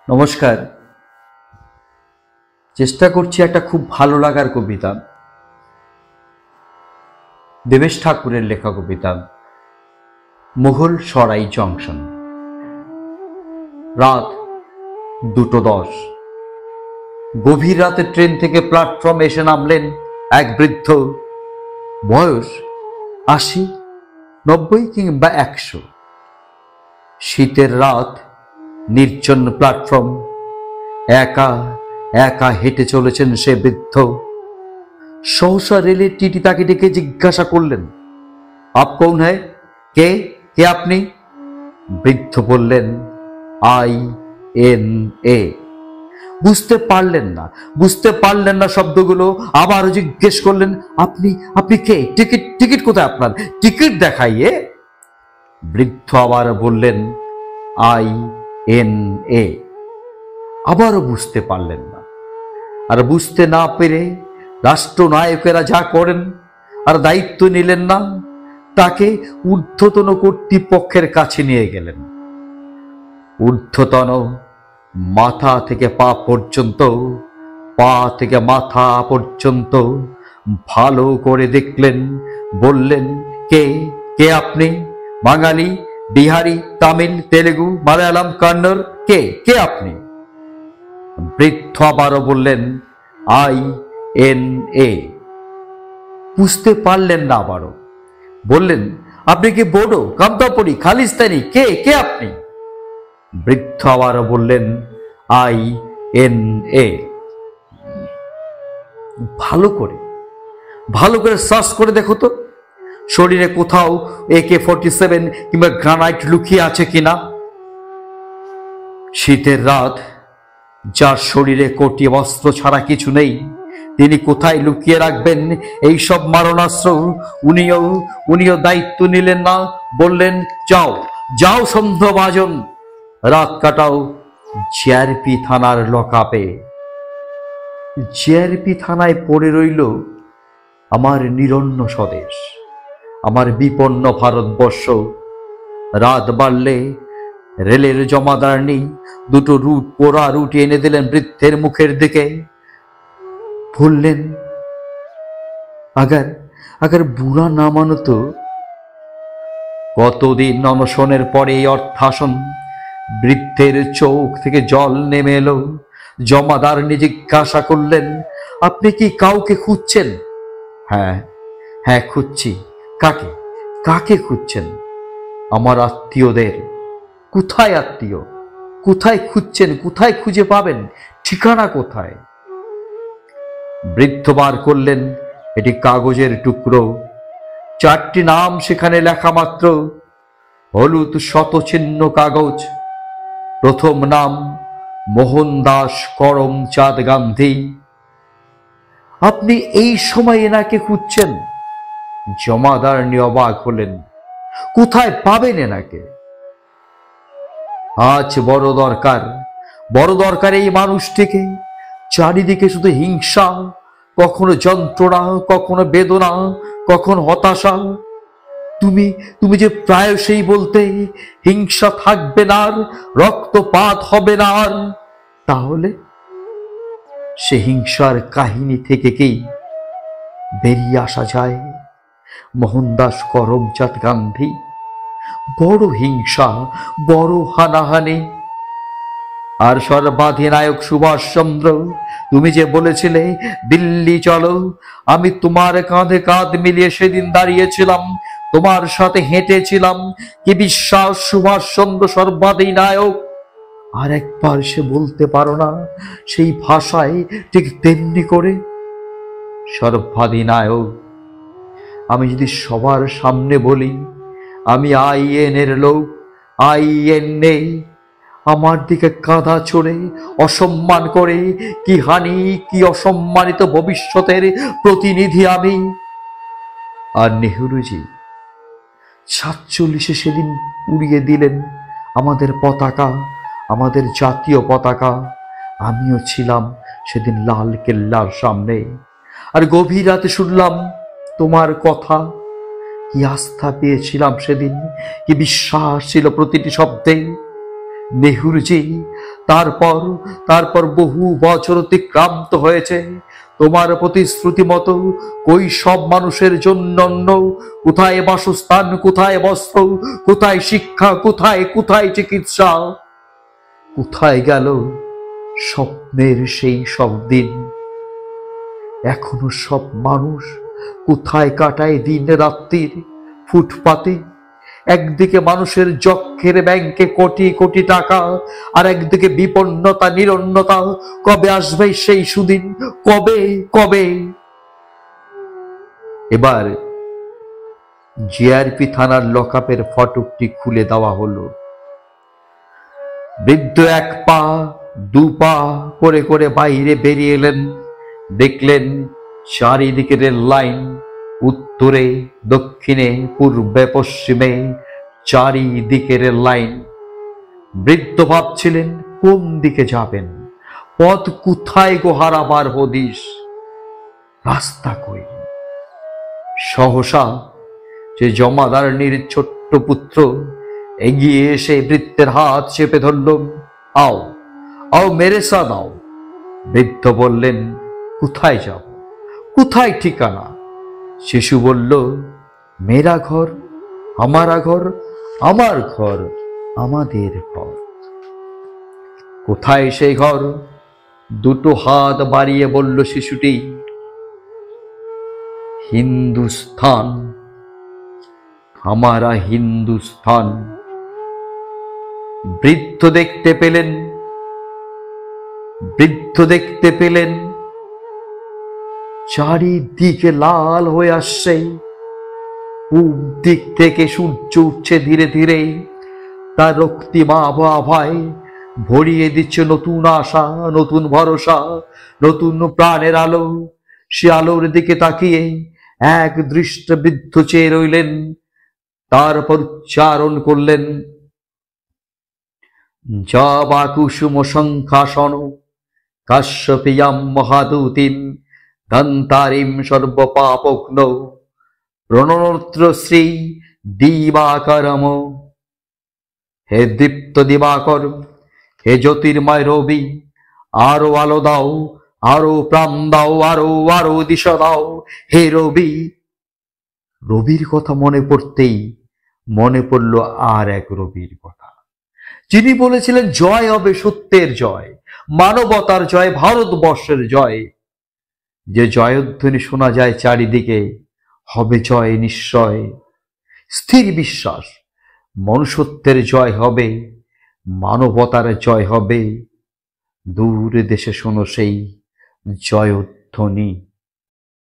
নমস্কার। চেষ্টা করছি একটা খুব ভালো লাগার কবিতা, দেবেশ ঠাকুরের লেখা কবিতা মুঘল সরাই জংশন। রাত 2:10। গভীর রাতে ট্রেন থেকে প্ল্যাটফর্মে এসে নামলেন এক বৃদ্ধ, বয়স 80, 90 কিংবা 100। শীতের রাত, নির্জন প্ল্যাটফর্ম, একা একা হেঁটে চলেছেন সে বৃদ্ধ। সহসা রেলের টিটি তাকে ডেকে জিজ্ঞাসা করলেন, আপ কৌন হ্যায়? কে কে আপনি? বৃদ্ধ বললেন, INA। বুঝতে পারলেন না শব্দগুলো। আবার জিজ্ঞেস করলেন, আপনি কে? টিকিট কোথায় আপনার? টিকিট দেখাইয়ে। বৃদ্ধ আবার বললেন, INA। আবারও বুঝতে পারলেন না। আর বুঝতে না পেরে রাষ্ট্রনায়কেরা যা করেন, আর দায়িত্ব নিলেন না, তাকে ঊর্ধ্বতন কর্তৃপক্ষের কাছে নিয়ে গেলেন। ঊর্ধ্বতন মাথা থেকে পা পর্যন্ত, পা থেকে মাথা পর্যন্ত ভালো করে দেখলেন। বললেন, কে কে আপনি? বাঙালি, বিহারি, তামিল, তেলেগু, মালায়ালাম, কন্নড়, কে কে আপনি? বৃদ্ধ আবারও বললেন, INA। বুঝতে পারলেন না। আবারও বললেন, আপনি কি বোডো, কামতাপুরি, খালিস্তানি, কে কে আপনি? বৃদ্ধ আবারও বললেন, INA। ভালো করে সার্চ করে দেখো তো, শরীরে কোথাও AK-47 কিংবা গ্রানাইট লুকিয়ে আছে কিনা। শীতের রাত, যার শরীরে কোটি অস্ত্র ছাড়া কিছু নেই, তিনি কোথায় লুকিয়ে রাখবেন এইসব মারণাস্ত্র? উনিও দায়িত্ব নিলেন না। বললেন, যাও সন্দেহভাজন, রাত কাটাও JRP থানার লকআপে। JRP থানায় পড়ে রইল আমার নিরন্ন স্বদেশ, আমার বিপন্ন ভারতবর্ষ। রাত বাড়লে রেলের জমাদারনি দুটো পোড়া রুটি এনে দিলেন বৃদ্ধের মুখের দিকে। বললেন, আগার বুড়া না মানো তো। কতদিন অনশনের পরে এই অর্থাসন। বৃদ্ধের চোখ থেকে জল নেমে এলো। জমাদারনি জিজ্ঞাসা করলেন, আপনি কি কাউকে খুঁজছেন? হ্যাঁ খুঁজছি। কাকে খুঁজছেন? আমার আত্মীয়দের। কোথায় আত্মীয়? কোথায় খুঁজছেন? কোথায় খুঁজে পাবেন? ঠিকানা কোথায়? বৃদ্ধ বার করলেন এটি কাগজের টুকরো। 4টি নাম সেখানে লেখা মাত্র, হলুদ শতচিহ্ন কাগজ। প্রথম নাম মোহনদাস করমচাঁদ গান্ধী। আপনি এই সময় এনাকে খুঁজছেন? জমাদারনি অবাক হলেন, কোথায় পাবেন এনাকে? আজ বড় দরকার এই মানুষটিকে। চারিদিকে শুধু হিংসা, কখনো যন্ত্রণা, কখনো বেদনা, কখনো হতাশা। তুমি যে প্রায়শই বলতে, হিংসা থাকবে না আর, রক্তপাত হবে না আর। তাহলে সে হিংসার কাহিনী থেকে কি বেরিয়ে আসা যায়? মোহনদাস করমচাঁদ গান্ধী, বড় হিংসা, বড় হানাহানি। আর সর্বাধিনায়ক সুভাষচন্দ্র, তুমি যে বলেছিলে দিল্লি চলো, আমি তোমার কাঁধে কাঁধ মিলিয়ে সেদিন দাঁড়িয়েছিলাম, তোমার সাথে হেঁটেছিলাম। কি বিশ্বাস সুভাষচন্দ্র সর্বাধিনায়ক। আর একবার সে বলতে পারো না সেই ভাষায় ঠিক তেমনি করে, সর্বাধিনায়ক। আমি যদি সবার সামনে বলি আমি IN-এর লোক, INA, আমার দিকে কাঁধা চড়ে অসম্মান করে, কি হানি, কি অসম্মানিত ভবিষ্যতের প্রতিনিধি আমি। আর নেহরুজি 47-এ সেদিন উড়িয়ে দিলেন আমাদের পতাকা, আমাদের জাতীয় পতাকা। আমিও ছিলাম সেদিন লাল কেল্লার সামনে। আর গভীর রাতে শুনলাম তোমার কথা। কি আস্থা পেয়েছিলাম সেদিন, কি বিশ্বাস ছিল প্রতিটি শব্দে। নেহরুজি তারপর তারপর বহু বছর অতিক্রান্ত হয়েছে। তোমার প্রতিশ্রুতি মতো কই সব মানুষের জন্য অন্য, কোথায় বাসস্থান, কোথায় বস্ত্র, কোথায় শিক্ষা, কোথায় কোথায় চিকিৎসা? কোথায় গেল স্বপ্নের সেই সব দিন? এখনো সব মানুষ কোথায় কাটায় দিন রাত্রির ফুটপাতে? একদিকে মানুষের যক্ষের ব্যাংকে কোটি কোটি টাকা, আর একদিকে বিপন্নতা, নিরন্নতা। কবে আসবে সেই সুদিন? কবে কবে? এবার জিআরপি থানার লকআপের ফটকটি খুলে দেওয়া হলো। বৃদ্ধ এক পা দু পা করে করে বাইরে বেরিয়ে এলেন। দেখলেন চারিদিকে রেল লাইন, উত্তরে দক্ষিণে পূর্বে পশ্চিমে চারিদিকে রেল লাইন। বৃদ্ধ ভাবছিলেন কোন দিকে যাবেন, পথ কোথায় গো হারাবার হদিস, রাস্তা কই? সহসা যে জমাদারনির ছোট্ট পুত্র এগিয়ে এসে বৃদ্ধের হাত চেপে ধরল। আও আও মেরে সাথ আও। বৃদ্ধ বললেন, কোথায় যাব, কোথায় ঠিকানা? শিশু বলল, মেরা ঘর, আমারা ঘর, আমার ঘর, আমাদের ঘর। কোথায় সেই ঘর? দুটো হাত বাড়িয়ে বলল শিশুটি, হিন্দুস্থান, हमारा हिंदुस्तान। বৃদ্ধ দেখতে পেলেন চারিদিকে লাল হয়ে আসছে। পূব দিক থেকে সূর্য উঠছে ধীরে ধীরে, তার রক্তিম আবহাওয়ায় ভরিয়ে দিচ্ছে নতুন আশা, নতুন ভরসা, নতুন প্রাণের আলো। সে আলোর দিকে তাকিয়ে এক দৃষ্টে বৃদ্ধ চেয়ে রইলেন। তারপর উচ্চারণ করলেন, জবা কুসুম সংখাসন কাশ্যপিয়াম মহাদূতিম ধন্তারিম সর্বপাপগ্ন প্রণনোত্র শ্রী দিবাকরম। হে দীপ্ত দিবাকর, হে জ্যোতির্ময় রবি, আরো আলো দাও, আরো প্রাণ দাও, আরো আরো দিশা দাও হে রবি। রবির কথা মনে পড়তেই মনে পড়ল আর এক রবির কথা, যিনি বলেছিলেন জয় হবে সত্যের জয়, মানবতার জয়, ভারতবর্ষের জয়। যে জয়ধ্বনি শোনা যায় চারিদিকে, হবে জয় নিশ্চয়। স্থির বিশ্বাস, মনুষ্যত্বের জয় হবে, মানবতার জয় হবে। দূর দেশে শোনো সেই জয়ধ্বনি।